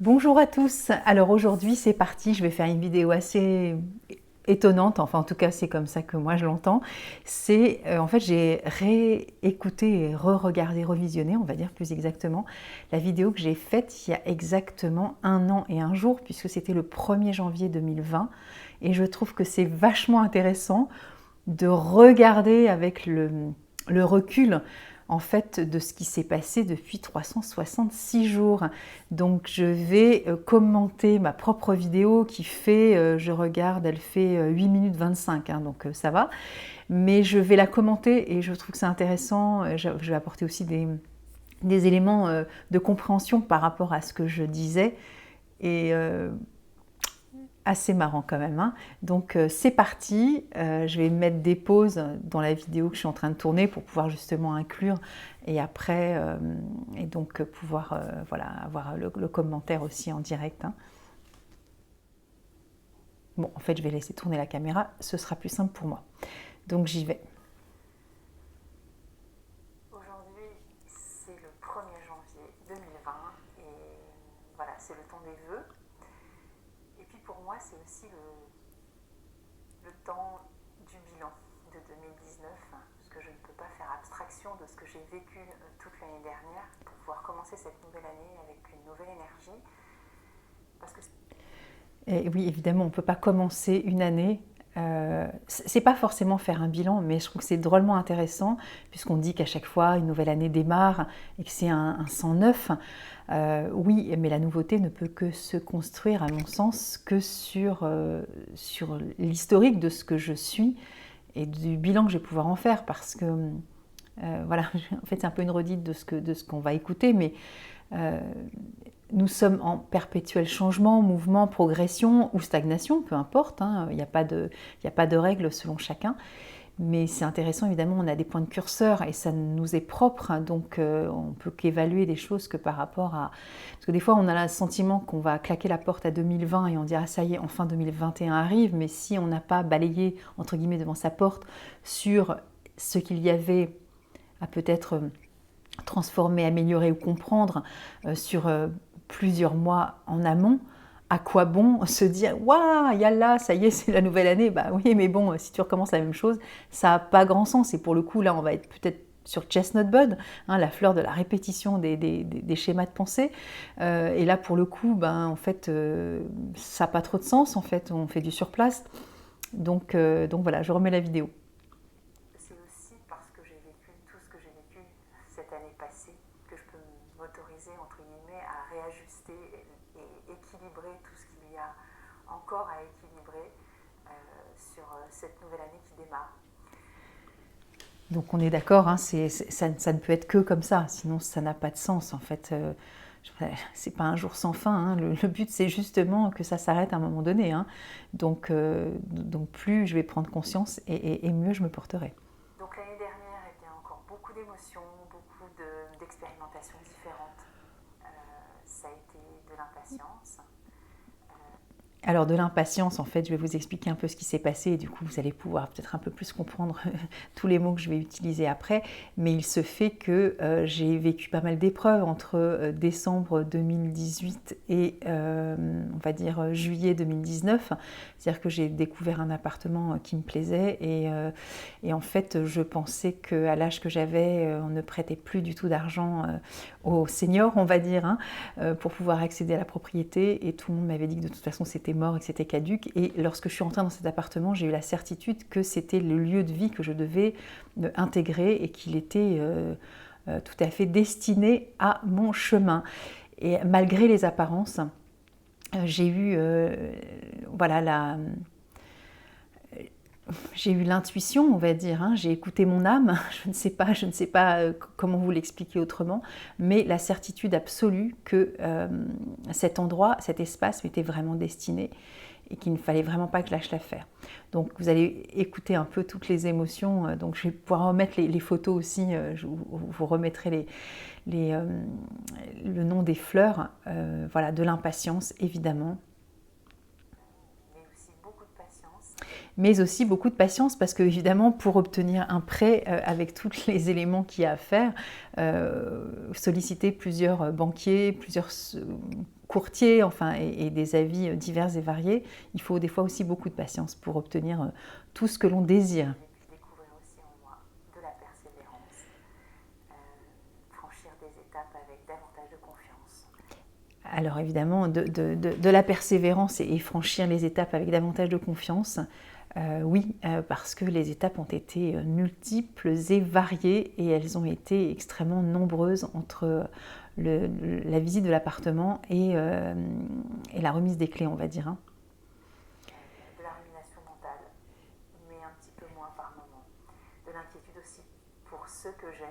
Bonjour à tous. Alors aujourd'hui c'est parti, je vais faire une vidéo assez étonnante, enfin en tout cas c'est comme ça que moi je l'entends. C'est en fait j'ai réécouté et re-regardé, revisionné on va dire plus exactement, la vidéo que j'ai faite il y a exactement 1 an et 1 jour puisque c'était le 1er janvier 2020 et je trouve que c'est vachement intéressant de regarder avec le recul en fait de ce qui s'est passé depuis 366 jours. Donc je vais commenter ma propre vidéo qui fait, je regarde, elle fait 8 minutes 25, hein, donc ça va. Mais je vais la commenter et je trouve que c'est intéressant. Je vais apporter aussi des éléments de compréhension par rapport à ce que je disais. Et assez marrant quand même, hein. Donc c'est parti, je vais mettre des pauses dans la vidéo que je suis en train de tourner pour pouvoir justement inclure et après et donc pouvoir voilà, avoir le commentaire aussi en direct, hein. Bon, en fait je vais laisser tourner la caméra, ce sera plus simple pour moi. Donc j'y vais. Aujourd'hui, c'est le 1er janvier 2020 et voilà, c'est le temps des vœux. Et puis pour moi, c'est aussi le temps du bilan de 2019, parce que je ne peux pas faire abstraction de ce que j'ai vécu toute l'année dernière pour pouvoir commencer cette nouvelle année avec une nouvelle énergie. Parce que Et oui, évidemment, on ne peut pas commencer une année. C'est pas forcément faire un bilan, mais je trouve que c'est drôlement intéressant, puisqu'on dit qu'à chaque fois une nouvelle année démarre et que c'est un 109. Oui, mais la nouveauté ne peut que se construire, à mon sens, que sur l'historique de ce que je suis et du bilan que je vais pouvoir en faire, parce que voilà, en fait c'est un peu une redite de ce qu'on va écouter, mais nous sommes en perpétuel changement, mouvement, progression ou stagnation, peu importe, hein, il n'y a pas de règles selon chacun. Mais c'est intéressant, évidemment, on a des points de curseur et ça nous est propre, hein, donc on peut qu'évaluer des choses que par rapport à... Parce que des fois, on a le sentiment qu'on va claquer la porte à 2020 et on dit « Ah, ça y est, enfin 2021 arrive », mais si on n'a pas balayé, entre guillemets, devant sa porte sur ce qu'il y avait à peut-être transformer, améliorer ou comprendre sur plusieurs mois en amont, à quoi bon se dire « Waouh, yallah, ça y est, c'est la nouvelle année ». Bah oui, mais bon, si tu recommences la même chose, ça n'a pas grand sens. Et pour le coup, là, on va être peut-être sur Chestnut Bud, hein, la fleur de la répétition des schémas de pensée. Et là, pour le coup, ben, en fait, ça n'a pas trop de sens. En fait, on fait du surplace. Donc voilà, je remets la vidéo. c'est aussi parce que j'ai vécu tout ce que j'ai vécu cette année passée que je peux m'autoriser, entre guillemets, à réajuster et équilibrer tout ce qu'il y a encore à équilibrer sur cette nouvelle année qui démarre. Donc on est d'accord, hein, ça ne peut être que comme ça, sinon ça n'a pas de sens en fait. C'est pas un jour sans fin, hein. Le but c'est justement que ça s'arrête à un moment donné, hein. Donc plus je vais prendre conscience et mieux je me porterai. Donc l'année dernière, il y a encore beaucoup d'émotions, beaucoup d'expérimentations différentes. Ça a été de l'impatience. Alors de l'impatience, en fait, je vais vous expliquer un peu ce qui s'est passé et du coup vous allez pouvoir peut-être un peu plus comprendre tous les mots que je vais utiliser après. Mais il se fait que j'ai vécu pas mal d'épreuves entre décembre 2018 et on va dire juillet 2019. C'est-à-dire que j'ai découvert un appartement qui me plaisait et en fait je pensais qu'à l'âge que j'avais, on ne prêtait plus du tout d'argent aux seniors, on va dire, hein, pour pouvoir accéder à la propriété et tout le monde m'avait dit que de toute façon c'était mort et que c'était caduque. Et lorsque je suis rentrée dans cet appartement, j'ai eu la certitude que c'était le lieu de vie que je devais intégrer et qu'il était tout à fait destiné à mon chemin. Et malgré les apparences, j'ai eu voilà j'ai eu l'intuition, on va dire, hein, j'ai écouté mon âme, je ne sais pas comment vous l'expliquer autrement, mais la certitude absolue que cet endroit, cet espace m'était vraiment destiné et qu'il ne fallait vraiment pas que je lâche l'affaire. Donc vous allez écouter un peu toutes les émotions, donc je vais pouvoir remettre les photos aussi, je vous remettrai le nom des fleurs, voilà, de l'impatience évidemment. Mais aussi beaucoup de patience parce que évidemment pour obtenir un prêt avec tous les éléments qu'il y a à faire, solliciter plusieurs banquiers, plusieurs courtiers, enfin, et des avis divers et variés, il faut des fois aussi beaucoup de patience pour obtenir tout ce que l'on désire. J'ai pu découvrir aussi en moi de la persévérance, franchir des étapes avec davantage de confiance. Alors évidemment, de la persévérance et franchir les étapes avec davantage de confiance, oui, parce que les étapes ont été multiples et variées et elles ont été extrêmement nombreuses entre la visite de l'appartement et la remise des clés, on va dire. Hein. De la rumination mentale, mais un petit peu moins par moment. De l'inquiétude aussi pour ceux que j'aime.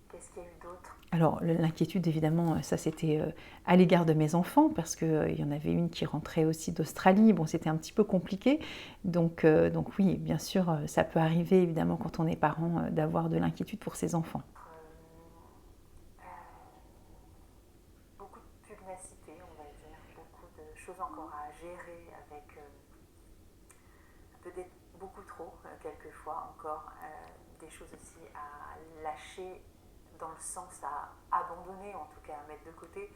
Qu'est-ce qu'il y a eu d'autre? Alors l'inquiétude évidemment, ça c'était à l'égard de mes enfants parce qu'il y en avait une qui rentrait aussi d'Australie, bon c'était un petit peu compliqué, donc oui bien sûr ça peut arriver évidemment quand on est parent d'avoir de l'inquiétude pour ses enfants. Beaucoup de pugnacité on va dire, beaucoup de choses encore à gérer avec peut-être beaucoup trop quelquefois encore, des choses aussi à lâcher dans le sens à abandonner, en tout cas à mettre de côté.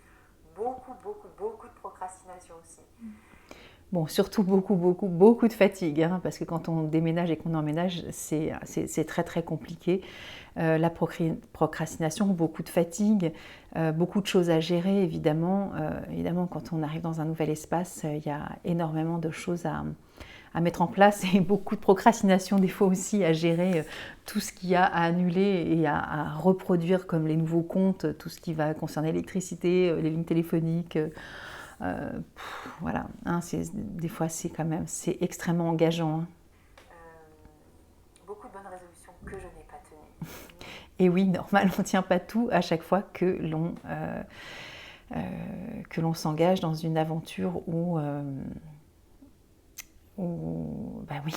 Beaucoup de procrastination aussi. Bon, surtout beaucoup de fatigue, hein, parce que quand on déménage et qu'on emménage, c'est très très compliqué. La procrastination, beaucoup de fatigue, beaucoup de choses à gérer, évidemment. Évidemment, quand on arrive dans un nouvel espace, il y a énormément de choses à mettre en place et beaucoup de procrastination des fois aussi à gérer tout ce qu'il y a à annuler et à reproduire comme les nouveaux comptes, tout ce qui va concerner l'électricité, les lignes téléphoniques. Voilà, hein, des fois c'est extrêmement engageant. Hein. Beaucoup de bonnes résolutions que je n'ai pas tenues. Et oui, normal, on ne tient pas tout à chaque fois que l'on s'engage dans une aventure où bah oui,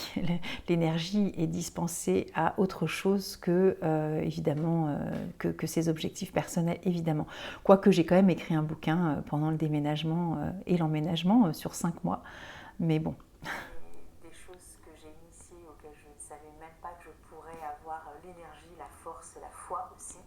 l'énergie est dispensée à autre chose que, évidemment, que ses objectifs personnels, évidemment. Quoique j'ai quand même écrit un bouquin pendant le déménagement et l'emménagement sur 5 mois, mais bon. Des choses que j'ai initiées auxquelles je ne savais même pas que je pourrais avoir l'énergie, la force, la foi aussi.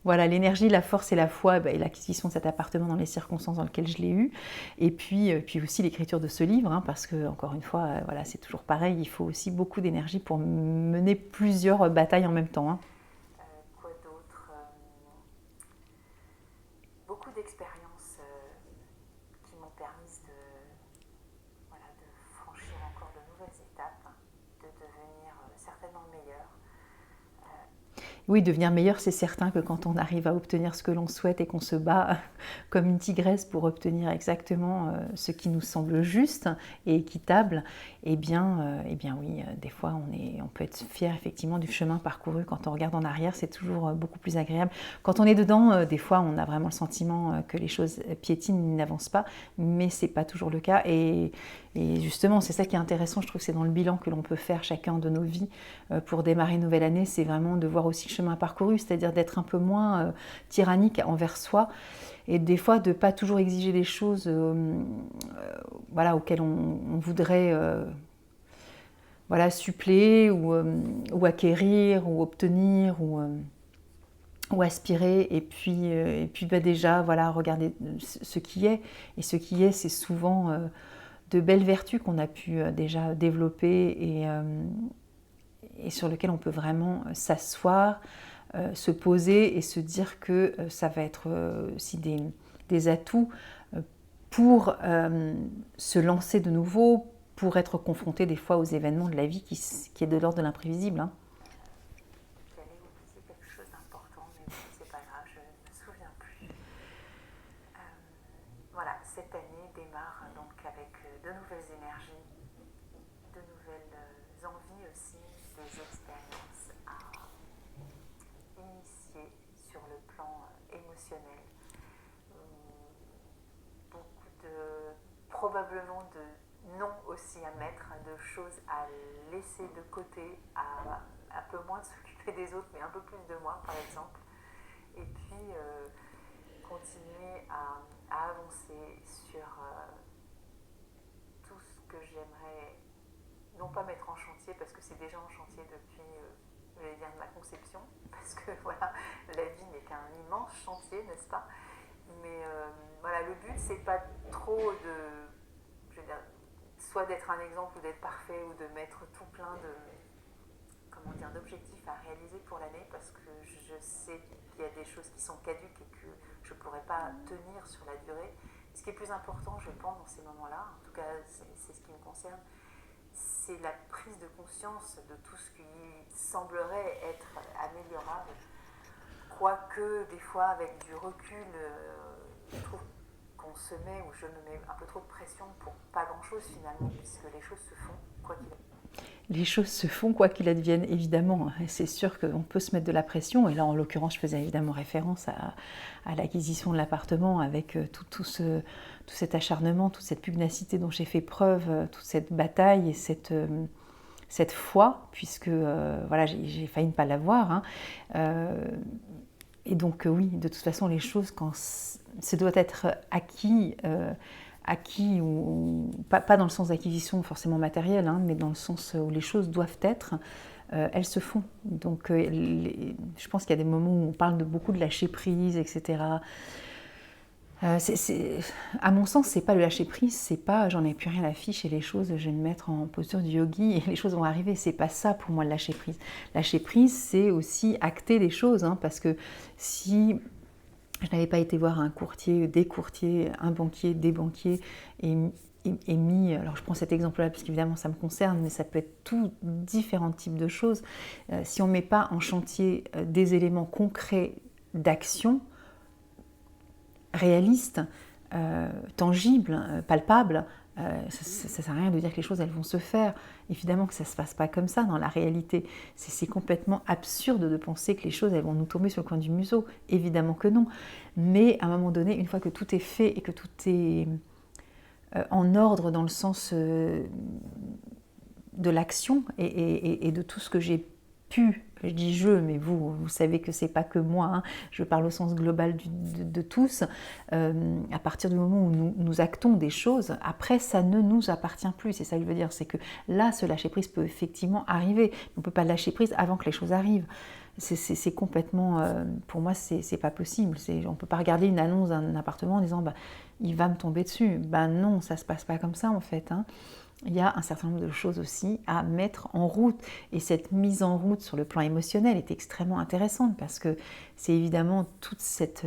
Voilà, l'énergie, la force et la foi, et l'acquisition de cet appartement dans les circonstances dans lesquelles je l'ai eu. Et puis aussi l'écriture de ce livre, hein, parce que, encore une fois, voilà, c'est toujours pareil, il faut aussi beaucoup d'énergie pour mener plusieurs batailles en même temps. Hein. Quoi d'autre? Beaucoup d'expériences qui m'ont permis de franchir encore de nouvelles étapes, de devenir certainement meilleure. Oui, devenir meilleur, c'est certain que quand on arrive à obtenir ce que l'on souhaite et qu'on se bat comme une tigresse pour obtenir exactement ce qui nous semble juste et équitable, eh bien oui, des fois on peut être fier effectivement du chemin parcouru. Quand on regarde en arrière, c'est toujours beaucoup plus agréable. Quand on est dedans, des fois on a vraiment le sentiment que les choses piétinent, n'avancent pas, mais c'est pas toujours le cas. Et justement, c'est ça qui est intéressant, je trouve que c'est dans le bilan que l'on peut faire chacun de nos vies pour démarrer une nouvelle année, c'est vraiment de voir aussi le chemin parcouru, c'est-à-dire d'être un peu moins tyrannique envers soi et des fois de ne pas toujours exiger des choses voilà, auxquelles on voudrait voilà, suppléer ou acquérir ou obtenir ou aspirer et puis bah, déjà voilà, regarder ce qui est et ce qui est c'est souvent de belles vertus qu'on a pu déjà développer et sur lequel on peut vraiment s'asseoir, se poser et se dire que ça va être aussi des atouts pour se lancer de nouveau, pour être confronté des fois aux événements de la vie qui est de l'ordre de l'imprévisible. Hein. J'allais oublier quelque chose d'important, mais bon, c'est pas grave, je ne me souviens plus. Voilà, cette année démarre donc avec de nouvelles énergies, de nouvelles envies aussi, des expériences à initier sur le plan émotionnel. Beaucoup probablement de non aussi à mettre, de choses à laisser de côté, à un peu moins de s'occuper des autres, mais un peu plus de moi par exemple. Et puis continuer à avancer sur tout ce que j'aimerais non pas mettre en chantier parce que c'est déjà en chantier depuis je vais dire de ma conception, parce que voilà, la vie n'est qu'un immense chantier, n'est-ce pas? Mais voilà, le but, c'est pas trop de, je veux dire, soit d'être un exemple ou d'être parfait ou de mettre tout plein de, comment dire, d'objectifs à réaliser pour l'année, parce que je sais qu'il y a des choses qui sont caduques et que je ne pourrais pas tenir sur la durée. Ce qui est plus important, je pense, dans ces moments-là, en tout cas c'est ce qui me concerne, c'est la prise de conscience de tout ce qui semblerait être améliorable, quoique des fois avec du recul, je trouve qu'on se met, ou je me mets un peu trop de pression pour pas grand-chose finalement, puisque les choses se font quoi qu'il arrive. Les choses se font quoi qu'il advienne, évidemment. C'est sûr qu'on peut se mettre de la pression. Et là, en l'occurrence, je faisais évidemment référence à l'acquisition de l'appartement avec tout cet acharnement, toute cette pugnacité dont j'ai fait preuve, toute cette bataille et cette foi, puisque voilà, j'ai failli ne pas l'avoir. Hein. Et donc, oui, de toute façon, les choses, quand ça doit être acquis ou pas dans le sens d'acquisition forcément matérielle, hein, mais dans le sens où les choses doivent être, elles se font. Donc je pense qu'il y a des moments où on parle beaucoup de lâcher prise, etc. À mon sens, c'est pas le lâcher prise, c'est pas j'en ai plus rien à fiche et les choses, je vais me mettre en posture du yogi et les choses vont arriver. C'est pas ça pour moi le lâcher prise. Lâcher prise, c'est aussi acter les choses, hein, parce que si je n'avais pas été voir un courtier, des courtiers, un banquier, des banquiers et mis, alors je prends cet exemple-là parce qu'évidemment ça me concerne, mais ça peut être tout différents types de choses. Si on ne met pas en chantier des éléments concrets d'action, réalistes, tangibles, palpables, ça ne sert à rien de dire que les choses elles vont se faire. Évidemment que ça ne se passe pas comme ça dans la réalité. C'est complètement absurde de penser que les choses elles vont nous tomber sur le coin du museau. Évidemment que non. Mais à un moment donné, une fois que tout est fait et que tout est en ordre dans le sens de l'action et de tout ce que j'ai pu, je dis je, mais vous savez que c'est pas que moi, hein, je parle au sens global de tous, à partir du moment où nous actons des choses, après ça ne nous appartient plus, c'est ça que je veux dire, c'est que là ce lâcher prise peut effectivement arriver, on ne peut pas lâcher prise avant que les choses arrivent. C'est complètement, pour moi c'est pas possible, on ne peut pas regarder une annonce d'un appartement en disant bah, il va me tomber dessus, ben non, ça se passe pas comme ça en fait, hein. Il y a un certain nombre de choses aussi à mettre en route. Et cette mise en route sur le plan émotionnel est extrêmement intéressante parce que c'est évidemment toute cette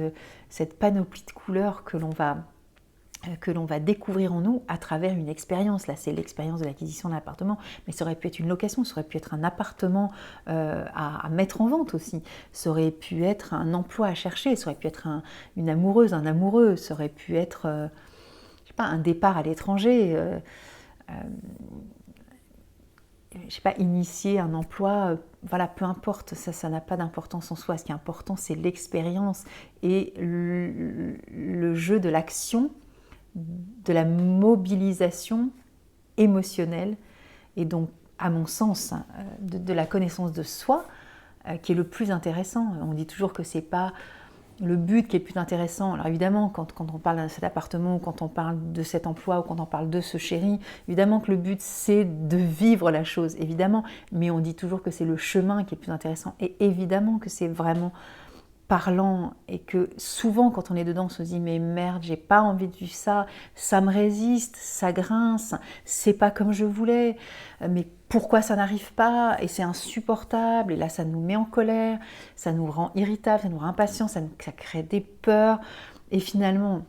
panoplie de couleurs que l'on va découvrir en nous à travers une expérience. Là, c'est l'expérience de l'acquisition d'un appartement, mais ça aurait pu être une location, ça aurait pu être un appartement à mettre en vente aussi, ça aurait pu être un emploi à chercher, ça aurait pu être une amoureuse, un amoureux, ça aurait pu être je sais pas, un départ à l'étranger. Je sais pas, initier un emploi, voilà, peu importe, ça n'a pas d'importance en soi. Ce qui est important, c'est l'expérience et le jeu de l'action, de la mobilisation émotionnelle et donc, à mon sens, de la connaissance de soi qui est le plus intéressant. On dit toujours que c'est pas le but qui est le plus intéressant. Alors évidemment, quand on parle de cet appartement, ou quand on parle de cet emploi, ou quand on parle de ce chéri, évidemment que le but c'est de vivre la chose, évidemment, mais on dit toujours que c'est le chemin qui est le plus intéressant, et évidemment que c'est vraiment parlant, et que souvent quand on est dedans on se dit mais merde, j'ai pas envie de vivre ça, ça me résiste, ça grince, c'est pas comme je voulais, mais pourquoi ça n'arrive pas, et c'est insupportable, et là ça nous met en colère, ça nous rend irritable, ça nous rend impatients, ça crée des peurs, et finalement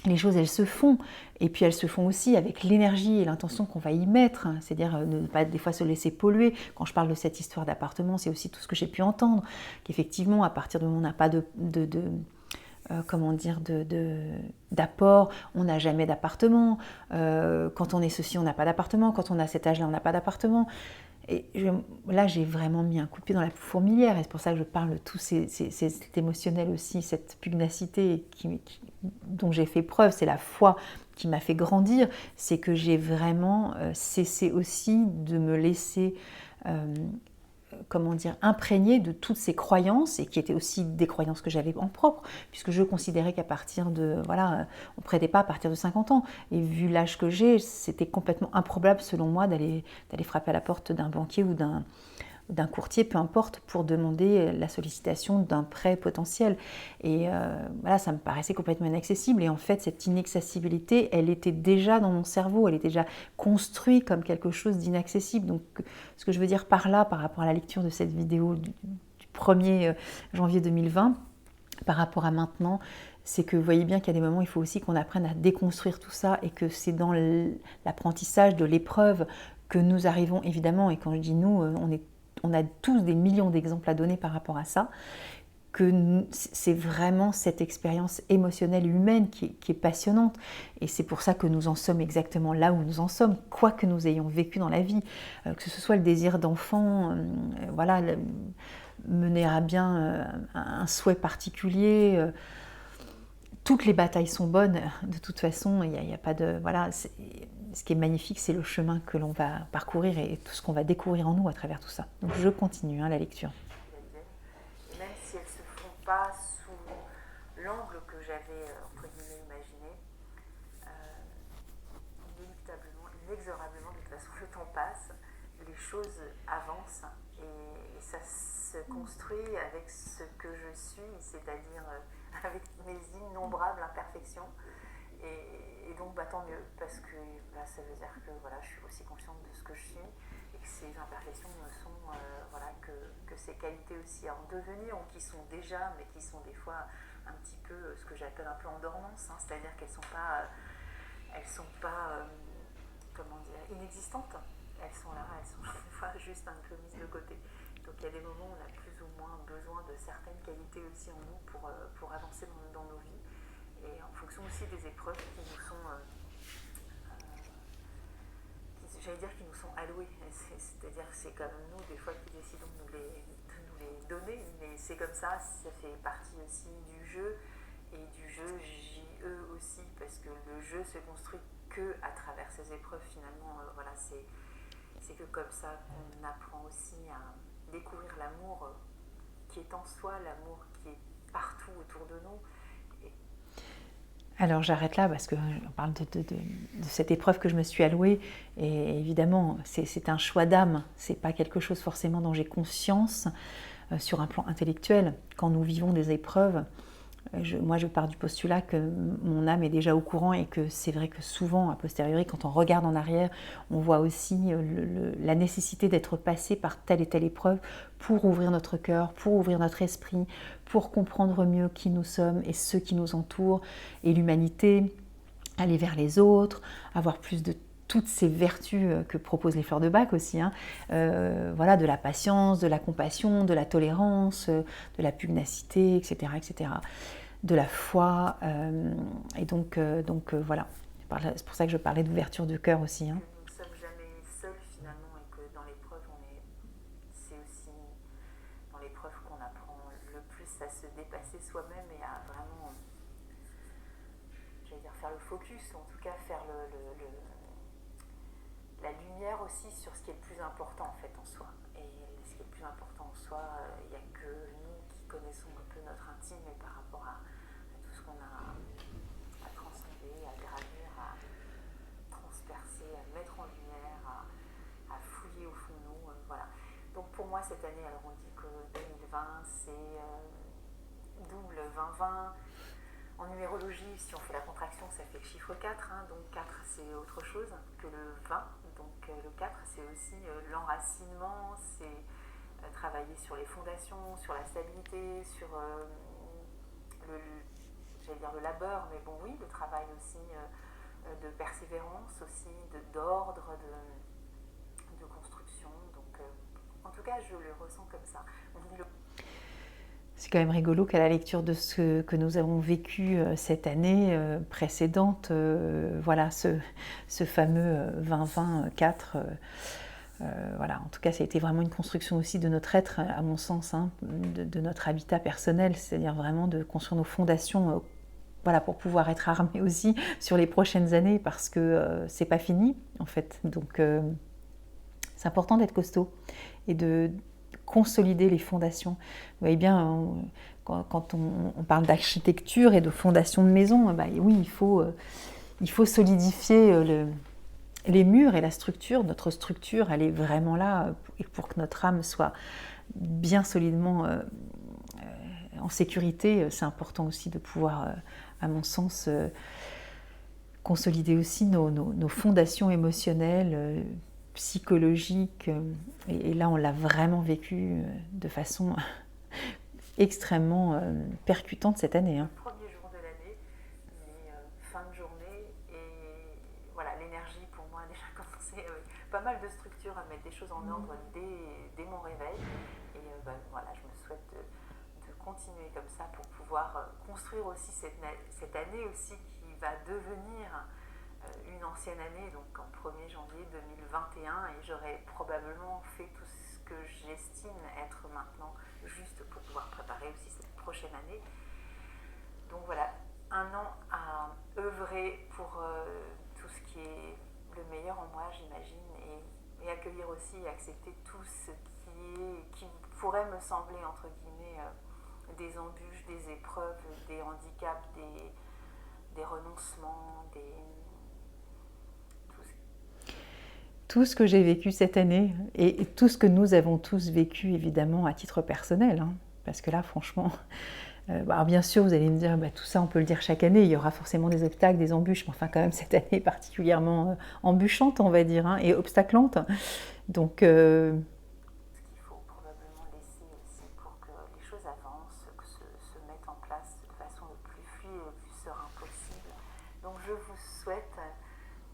les choses elles se font, et puis elles se font aussi avec l'énergie et l'intention qu'on va y mettre, c'est-à-dire ne pas des fois se laisser polluer. Quand je parle de cette histoire d'appartement, c'est aussi tout ce que j'ai pu entendre, qu'effectivement à partir du moment où on n'a pas d'apport, on n'a jamais d'appartement, quand on est ceci on n'a pas d'appartement, quand on a cet âge-là on n'a pas d'appartement. Et là, j'ai vraiment mis un coup de pied dans la fourmilière, et c'est pour ça que je parle de tout cet émotionnel aussi, cette pugnacité dont j'ai fait preuve, c'est la foi qui m'a fait grandir, c'est que j'ai vraiment cessé aussi de me laisser imprégné de toutes ces croyances, et qui étaient aussi des croyances que j'avais en propre, puisque je considérais qu'à partir de, voilà, on ne prêtait pas à partir de 50 ans, et vu l'âge que j'ai, c'était complètement improbable selon moi d'aller frapper à la porte d'un banquier ou d'un courtier, peu importe, pour demander la sollicitation d'un prêt potentiel. Et voilà, ça me paraissait complètement inaccessible. Et en fait, cette inaccessibilité, elle était déjà dans mon cerveau, elle était déjà construite comme quelque chose d'inaccessible. Donc, ce que je veux dire par là, par rapport à la lecture de cette vidéo du 1er janvier 2020, par rapport à maintenant, c'est que vous voyez bien qu'il y a des moments où il faut aussi qu'on apprenne à déconstruire tout ça et que c'est dans l'apprentissage de l'épreuve que nous arrivons, évidemment, et quand je dis nous, on a tous des millions d'exemples à donner par rapport à ça, que c'est vraiment cette expérience émotionnelle humaine qui est passionnante. Et c'est pour ça que nous en sommes exactement là où nous en sommes, quoi que nous ayons vécu dans la vie, que ce soit le désir d'enfant, voilà, mener à bien un souhait particulier. Toutes les batailles sont bonnes, de toute façon, il n'y a pas de... Voilà, ce qui est magnifique, c'est le chemin que l'on va parcourir et tout ce qu'on va découvrir en nous à travers tout ça. Donc je continue la lecture. Et même si elles ne se font pas sous l'angle que j'avais, entre guillemets, imaginé, inéluctablement, inexorablement, de toute façon, le temps passe, les choses avancent et ça se construit avec ce que je suis, c'est-à-dire avec mes innombrables imperfections. Et donc, tant mieux, parce que ça veut dire que je suis aussi consciente de ce que je suis et que ces imperfections ne sont que ces qualités aussi en devenir, ou qui sont déjà, mais qui sont des fois un petit peu ce que j'appelle un peu en dormance, c'est-à-dire qu'elles ne sont pas comment dire, inexistantes. Elles sont là, elles sont des fois juste un peu mises de côté. Donc il y a des moments où on a plus ou moins besoin de certaines qualités aussi en nous pour avancer dans nos vies, et en fonction aussi des épreuves qui nous sont qui nous sont allouées. C'est-à-dire que c'est comme nous, des fois, qui décidons de nous les donner, mais c'est comme ça fait partie aussi du jeu, et du jeu JE aussi, parce que le jeu se construit que à travers ces épreuves, finalement. C'est que comme ça qu'on apprend aussi à découvrir l'amour qui est en soi, l'amour qui est partout autour de nous. Alors j'arrête là parce qu'on parle de cette épreuve que je me suis allouée, et évidemment c'est un choix d'âme, c'est pas quelque chose forcément dont j'ai conscience sur un plan intellectuel. Quand nous vivons des épreuves, moi je pars du postulat que mon âme est déjà au courant, et que c'est vrai que souvent a posteriori, quand on regarde en arrière, on voit aussi la nécessité d'être passé par telle et telle épreuve pour ouvrir notre cœur, pour ouvrir notre esprit, pour comprendre mieux qui nous sommes et ceux qui nous entourent et l'humanité, aller vers les autres, avoir plus de toutes ces vertus que proposent les fleurs de Bach aussi, de la patience, de la compassion, de la tolérance, de la pugnacité, etc., etc., de la foi, et donc voilà. C'est pour ça que je parlais d'ouverture de cœur aussi. Nous ne sommes jamais seuls finalement, et que dans l'épreuve, c'est aussi dans l'épreuve qu'on apprend le plus à se dépasser soi-même et à vraiment, faire le focus, ou en tout cas faire la lumière aussi sur ce qui est le plus important en fait en soi. Et ce qui est le plus important en soi, il n'y a que nous qui connaissons un peu notre intime, et par rapport à tout ce qu'on a à transcender, à gravir, à transpercer, à mettre en lumière, à fouiller au fond de nous. Voilà. Donc pour moi cette année, alors on dit que 2020 c'est double 2020. En numérologie, si on fait la contraction, ça fait le chiffre 4, donc 4 c'est autre chose que le 20. Donc le 4 c'est aussi l'enracinement, c'est travailler sur les fondations, sur la stabilité, sur le labeur, mais bon oui, le travail aussi de persévérance, aussi d'ordre, de construction. Donc en tout cas je le ressens comme ça. C'est quand même rigolo qu'à la lecture de ce que nous avons vécu cette année précédente, ce fameux 20-20-4, voilà, en tout cas ça a été vraiment une construction aussi de notre être, à mon sens, de notre habitat personnel, c'est-à-dire vraiment de construire nos fondations, pour pouvoir être armés aussi sur les prochaines années, parce que c'est pas fini en fait. Donc c'est important d'être costaud et de consolider les fondations. Vous voyez bien, quand on parle d'architecture et de fondation de maison, oui, il faut solidifier les murs et la structure, notre structure, elle est vraiment là, et pour que notre âme soit bien solidement en sécurité, c'est important aussi de pouvoir, à mon sens, consolider aussi nos fondations émotionnelles, psychologiques. Et là, on l'a vraiment vécu de façon extrêmement percutante cette année. Premier jour de l'année, mais fin de journée, et voilà, l'énergie pour moi a déjà commencé, pas mal de structures à mettre des choses en ordre dès mon réveil. Et voilà, je me souhaite de continuer comme ça pour pouvoir construire aussi cette année aussi qui va devenir une ancienne année, donc en 1er janvier 2021, et j'aurai probablement fait tout ce que j'estime être maintenant juste pour pouvoir préparer aussi cette prochaine année. Donc voilà, un an à œuvrer pour tout ce qui est le meilleur en moi, j'imagine, et accueillir aussi et accepter tout ce qui pourrait me sembler, entre guillemets, des embûches, des épreuves, des handicaps, des renoncements, tout ce que j'ai vécu cette année et tout ce que nous avons tous vécu évidemment à titre personnel, parce que là franchement, alors bien sûr vous allez me dire tout ça on peut le dire chaque année, il y aura forcément des obstacles, des embûches, mais enfin quand même cette année est particulièrement embûchante on va dire, et obstaclante, donc ce qu'il faut probablement laisser aussi pour que les choses avancent, que se mettent en place de façon le plus fluide et le plus serein possible. Donc je vous souhaite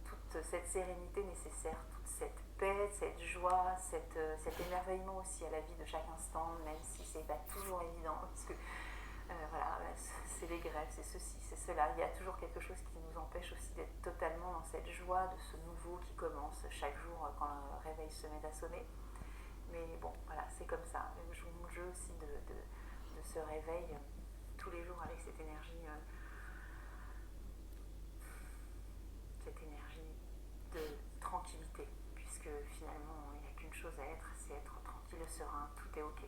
toute cette sérénité nécessaire, toute cette paix, cette joie, cet émerveillement aussi à la vie de chaque instant, même si c'est pas toujours évident, parce que voilà, c'est les grèves, c'est ceci, c'est cela. Il y a toujours quelque chose qui nous empêche aussi d'être totalement dans cette joie de ce nouveau qui commence chaque jour quand le réveil se met à sonner. Mais bon, voilà, c'est comme ça. Je joue mon jeu aussi de ce réveil tous les jours avec cette énergie de tranquillité, puisque finalement il n'y a qu'une chose à être, c'est être tranquille, serein, tout est ok.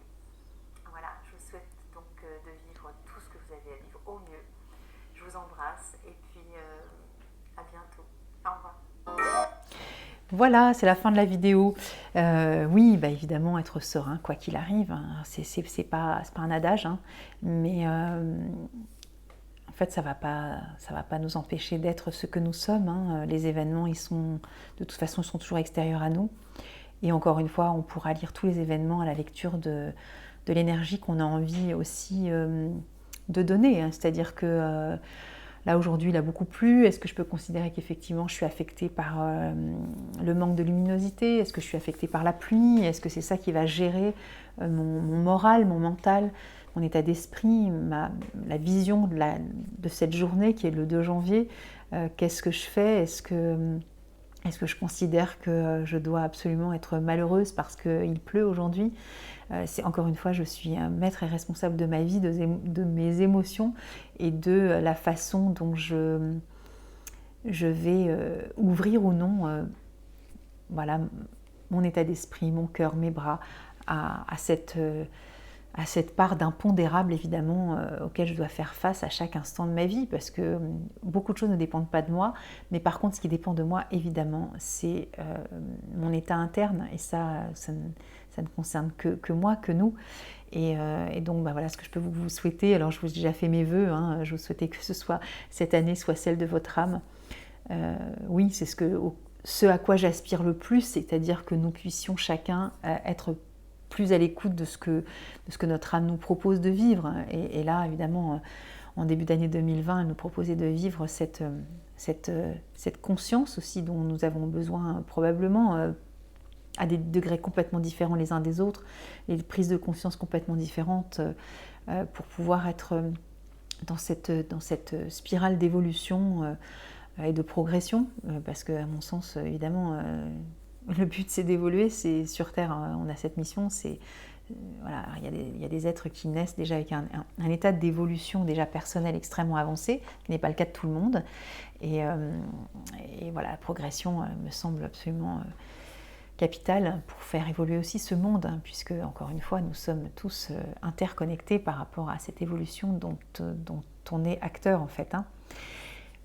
Voilà, je vous souhaite donc de vivre tout ce que vous avez à vivre au mieux. Je vous embrasse et puis à bientôt. Au revoir. Voilà, c'est la fin de la vidéo. Oui, évidemment, être serein, quoi qu'il arrive, c'est pas un adage, mais en fait, ça va pas nous empêcher d'être ce que nous sommes. Les événements, de toute façon, ils sont toujours extérieurs à nous. Et encore une fois, on pourra lire tous les événements à la lecture de l'énergie qu'on a envie aussi de donner. C'est-à-dire que là, aujourd'hui, il a beaucoup plu. Est-ce que je peux considérer qu'effectivement, je suis affectée par le manque de luminosité? Est-ce que je suis affectée par la pluie? Est-ce que c'est ça qui va gérer mon moral, mon mental, mon état d'esprit, la vision de cette journée qui est le 2 janvier? Qu'est-ce que je fais? Est-ce que je considère que je dois absolument être malheureuse parce qu'il pleut aujourd'hui? C'est encore une fois, je suis un maître et responsable de ma vie, de mes émotions et de la façon dont je vais ouvrir ou non voilà, mon état d'esprit, mon cœur, mes bras à cette part d'impondérable évidemment auquel je dois faire face à chaque instant de ma vie, parce que beaucoup de choses ne dépendent pas de moi, mais par contre ce qui dépend de moi évidemment c'est mon état interne, et ça ne concerne que moi, que nous, et donc voilà ce que je peux vous souhaiter. Alors je vous ai déjà fait mes vœux, je vous souhaitais que cette année soit celle de votre âme. Oui, c'est ce à quoi j'aspire le plus, c'est-à-dire que nous puissions chacun être plus à l'écoute de ce que notre âme nous propose de vivre. Et là, évidemment, en début d'année 2020, elle nous proposait de vivre cette conscience aussi dont nous avons besoin probablement à des degrés complètement différents les uns des autres, et des prises de conscience complètement différentes pour pouvoir être dans cette spirale d'évolution et de progression, parce que à mon sens, évidemment, le but c'est d'évoluer, c'est sur Terre, on a cette mission, voilà, il y a des êtres qui naissent déjà avec un état d'évolution déjà personnel extrêmement avancé, qui n'est pas le cas de tout le monde, et voilà, la progression me semble absolument capitale pour faire évoluer aussi ce monde, puisque encore une fois nous sommes tous interconnectés par rapport à cette évolution dont on est acteur en fait.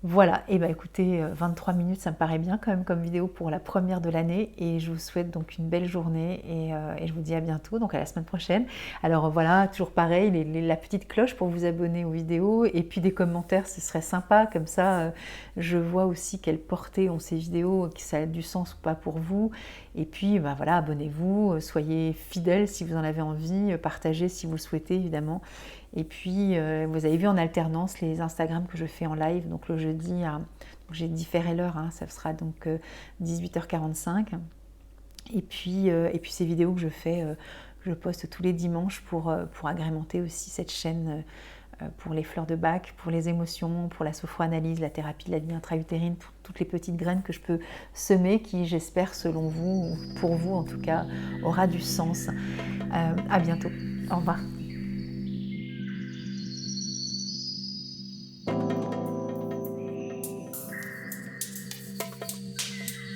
Voilà, et bah écoutez, 23 minutes, ça me paraît bien quand même comme vidéo pour la première de l'année et je vous souhaite donc une belle journée et je vous dis à bientôt, donc à la semaine prochaine. Alors voilà, toujours pareil, la petite cloche pour vous abonner aux vidéos et puis des commentaires, ce serait sympa, comme ça je vois aussi quelle portée ont ces vidéos, que ça a du sens ou pas pour vous. Et puis bah voilà, abonnez-vous, soyez fidèles si vous en avez envie, partagez si vous le souhaitez évidemment. Et puis, vous avez vu en alternance les Instagram que je fais en live. Donc le jeudi, j'ai différé l'heure, hein, ça sera donc 18h45. Et puis ces vidéos que je fais, je poste tous les dimanches pour agrémenter aussi cette chaîne pour les fleurs de bac, pour les émotions, pour la sophroanalyse, la thérapie de la vie intra-utérine, toutes les petites graines que je peux semer qui, j'espère, selon vous, ou pour vous en tout cas, aura du sens. À bientôt. Au revoir.